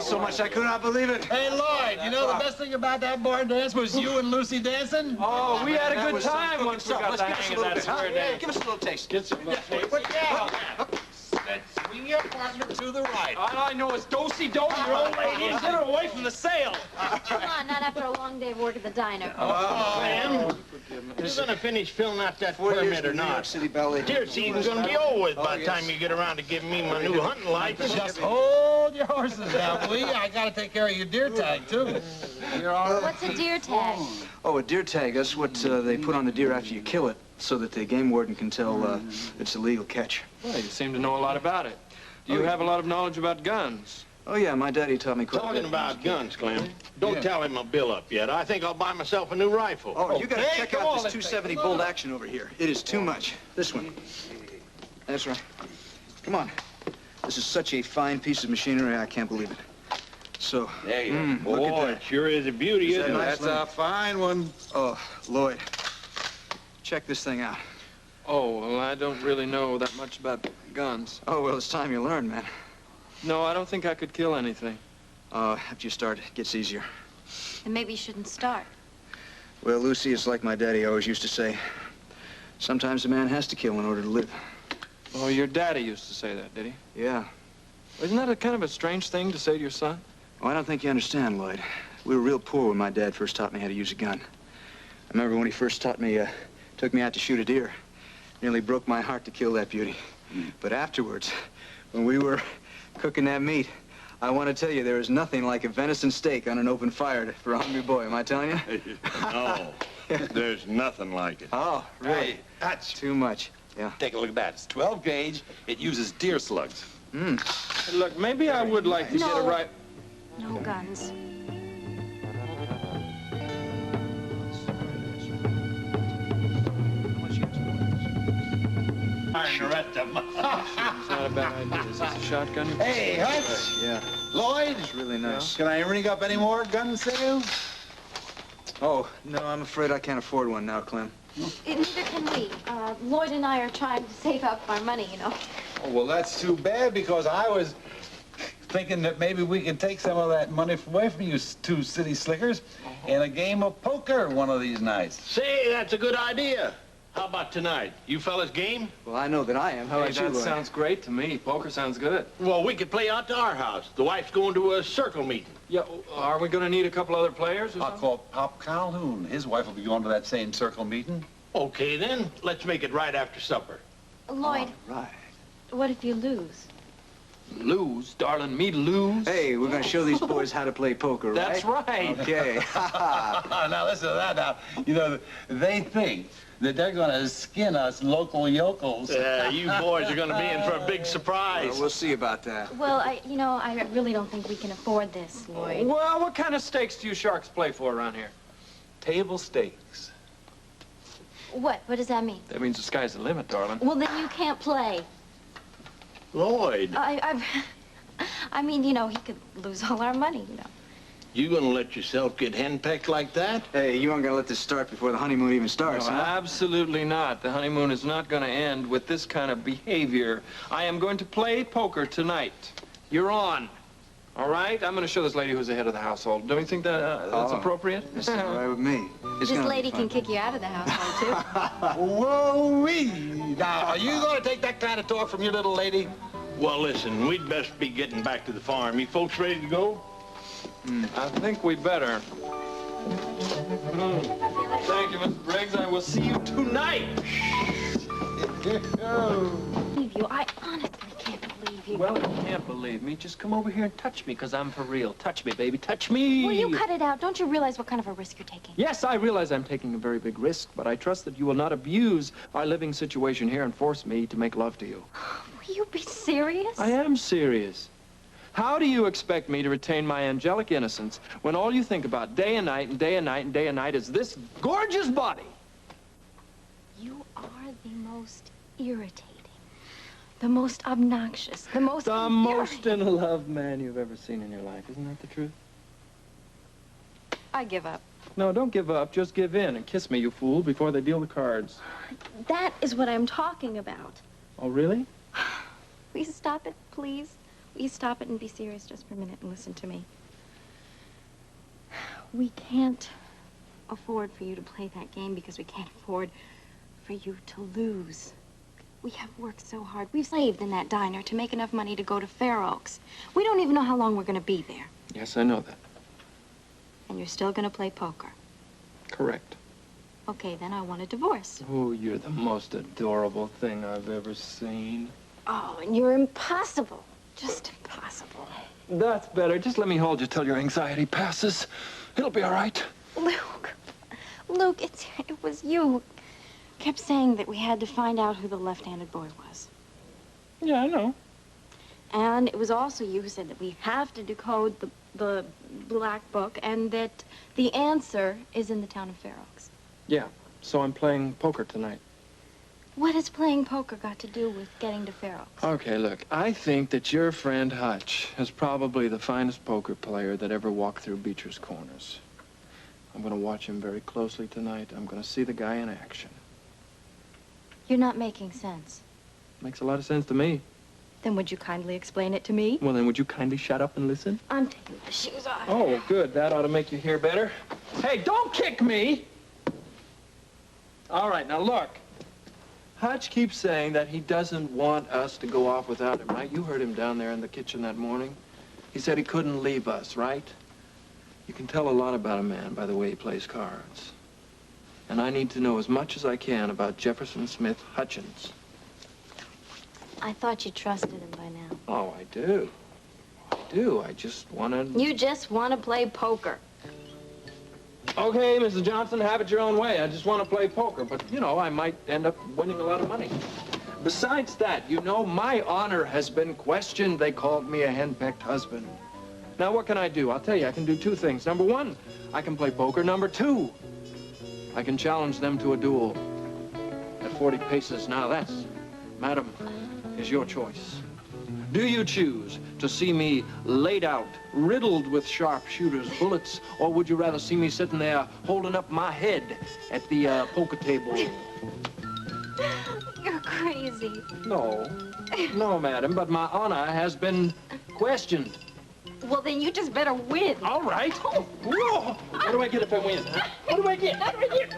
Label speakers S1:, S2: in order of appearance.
S1: face so much I could not believe it.
S2: Hey, Lloyd, you know the best thing about that bar dance was you and Lucy dancing?
S3: Oh, we had a good time once we got the hang of that square dance.
S1: Give us a little taste.
S3: Get some little taste.
S2: Swing your partner to the right.
S3: All I know is do-si-do, your old lady, and get her away from the sail.
S4: Come on, not after a long day of work at the diner.
S2: Clem, you're gonna finish filling out that permit or not?
S1: City Ballet.
S2: Deer season's gonna be over with by the time you get around to giving me my new hunting license.
S5: Just hold your horses now, will you? I gotta take care of your deer tag, too.
S2: You're all right.
S4: What's a deer tag?
S1: Oh, a deer tag. That's what they put on the deer after you kill it, so that the game warden can tell it's a legal catch.
S3: Well, you seem to know a lot about it. Do you have a lot of knowledge about guns?
S1: Oh, yeah, my daddy taught me quite a
S2: Talking
S1: bit.
S2: about guns, Clem, don't tell him my bill up yet. I think I'll buy myself a new rifle.
S1: Oh, you gotta
S2: Okay,
S1: check
S2: come
S1: out
S2: on,
S1: this
S2: let's
S1: 270
S2: take a
S1: bolt
S2: look.
S1: action over here. It is too much. This one. That's right. Come on. This is such a fine piece of machinery, I can't believe it. So,
S2: There you go.
S1: look at
S2: Boy,
S1: that.
S2: it sure is a beauty,
S1: Is that
S2: isn't it?
S1: nice?
S5: That's a fine one.
S1: Oh, Lloyd, check this thing out.
S3: Oh, well, I don't really know that much about guns.
S1: Oh, well, it's time you learn, man.
S3: No, I don't think I could kill anything.
S1: After you start, it gets easier.
S4: Then maybe you shouldn't start.
S1: Well, Lucy, it's like my daddy always used to say. Sometimes a man has to kill in order to live.
S3: Oh, your daddy used to say that, did he?
S1: Yeah.
S3: Isn't that a kind of a strange thing to say to your son?
S1: Oh, I don't think you understand, Lloyd. We were real poor when my dad first taught me how to use a gun. I remember when he first taught me, took me out to shoot a deer. Nearly broke my heart to kill that beauty. But afterwards, when we were cooking that meat, I want to tell you, there is nothing like a venison steak on an open fire for a hungry boy. Am I telling you?
S2: No, there's nothing like it.
S1: Oh, really?
S6: Hey, that's...
S1: Too much. Yeah.
S6: Take a look at that. It's 12 gauge. It uses deer slugs.
S3: Hey, look, maybe I would like to get a right...
S4: No guns.
S3: It's not a bad idea. Is this a shotgun?
S5: Hey, Hutch.
S1: Yeah.
S5: Lloyd,
S1: It's really nice.
S5: can I ring up any more gun sales?
S1: Oh, no, I'm afraid I can't afford one now, Clem.
S4: Neither can we. Lloyd and I are trying to save up our money, you know.
S5: Oh, well, that's too bad, because I was thinking that maybe we could take some of that money away from you two city slickers in a game of poker one of these nights.
S2: Say, that's a good idea. How about tonight? You fellas game?
S1: Well, I know that I am. How
S3: Hey,
S1: about you,
S3: that
S1: Lloyd?
S3: sounds great to me. Poker sounds good.
S2: Well, we could play out to our house. The wife's going to a circle meeting.
S3: Yeah, are we going to need a couple other players or
S5: I'll
S3: something?
S5: call Pop Calhoun. His wife will be going to that same circle meeting.
S2: Okay, then. Let's make it right after supper.
S4: Lloyd,
S1: Right.
S4: what if you lose?
S3: Lose? Darling, me lose?
S1: Hey, we're going to show these boys how to play poker, right?
S3: That's right.
S1: Okay.
S5: Now, listen to that now. You know, they think that they're going to skin us local yokels.
S2: You boys are going to be in for a big surprise.
S1: Well, we'll see about that.
S4: Well, I really don't think we can afford this, Lloyd.
S3: Well, what kind of stakes do you sharks play for around here?
S5: Table stakes.
S4: What? What does that mean?
S3: That means the sky's the limit, darling.
S4: Well, then you can't play.
S2: Lloyd,
S4: I mean, you know, he could lose all our money, you know.
S2: you going to let yourself get henpecked like that?
S1: Hey, you aren't going to let this start before the honeymoon even starts,
S3: No,
S1: huh?
S3: absolutely not. The honeymoon is not going to end with this kind of behavior. I am going to play poker tonight. You're on. All right? I'm going to show this lady who's the head of the household. Don't you think that that's appropriate?
S1: That's all right with me. It's
S4: This
S1: gonna be
S4: lady
S1: fun.
S4: can kick you out of the household, too.
S5: Whoa-wee! Now, are you going to take that kind of talk from your little lady?
S2: Well, listen, we'd best be getting back to the farm. You folks ready to go?
S3: I think we better. Thank you, Mr. Briggs. I will see you tonight.
S4: Believe you. I honestly can't believe you.
S3: Well, if you can't believe me, just come over here and touch me, because I'm for real. Touch me, baby. Touch me.
S4: Will you cut it out? Don't you realize what kind of a risk you're taking?
S3: Yes, I realize I'm taking a very big risk, but I trust that you will not abuse our living situation here and force me to make love to you.
S4: Will you be serious?
S3: I am serious. How do you expect me to retain my angelic innocence when all you think about day and night and day and night and day and night is this gorgeous body?
S4: You are the most irritating, the most obnoxious, the most
S3: The
S4: endearing.
S3: most in love man you've ever seen in your life. Isn't that the truth?
S4: I give up.
S3: No, don't give up. Just give in and kiss me, you fool, before they deal the cards.
S4: That is what I'm talking about.
S3: Oh, really?
S4: Will you stop it, please? will you stop it and be serious just for a minute and listen to me? We can't afford for you to play that game because we can't afford for you to lose. We have worked so hard. We've slaved in that diner to make enough money to go to Fair Oaks. We don't even know how long we're going to be there.
S3: Yes, I know that.
S4: And you're still going to play poker.
S3: Correct.
S4: Okay, then I want a divorce.
S3: Oh, you're the most adorable thing I've ever seen.
S4: Oh, and you're impossible. Just impossible.
S3: That's better. Just let me hold you till your anxiety passes. It'll be all right.
S4: Luke, it was you who kept saying that we had to find out who the left-handed boy was.
S3: Yeah, I know.
S4: And it was also you who said that we have to decode the black book and that the answer is in the town of Fair Oaks.
S3: Yeah, so I'm playing poker tonight.
S4: What has playing poker got to do with getting to Fair Oaks?
S3: Okay, look, I think that your friend Hutch is probably the finest poker player that ever walked through Beecher's Corners. I'm going to watch him very closely tonight. I'm going to see the guy in action.
S4: You're not making sense.
S3: Makes a lot of sense to me.
S4: Then would you kindly explain it to me?
S3: Well, then would you kindly shut up and listen?
S4: I'm taking my shoes off.
S3: Oh, good. That ought to make you hear better. Hey, don't kick me! All right, now look. Hutch keeps saying that he doesn't want us to go off without him, right? You heard him down there in the kitchen that morning. He said he couldn't leave us, right? You can tell a lot about a man by the way he plays cards. And I need to know as much as I can about Jefferson Smith Hutchins.
S4: I thought you trusted him by now.
S3: Oh, I do. I do. I just want to...
S4: You just want to play poker.
S3: Okay, Mrs. Johnson, have it your own way. I just want to play poker, but, you know, I might end up winning a lot of money. Besides that, you know, my honor has been questioned. They called me a henpecked husband. Now, what can I do? I'll tell you, I can do two things. Number one, I can play poker. Number two, I can challenge them to a duel at 40 paces. Now, that's, madam, is your choice. Do you choose to see me laid out, riddled with sharpshooter's bullets, or would you rather see me sitting there holding up my head at the poker table?
S4: You're crazy.
S3: No. No, madam, but my honor has been questioned.
S4: Well, then you just better win.
S3: All right. Whoa. What do I get if I win? Huh? What do I get? What do I get?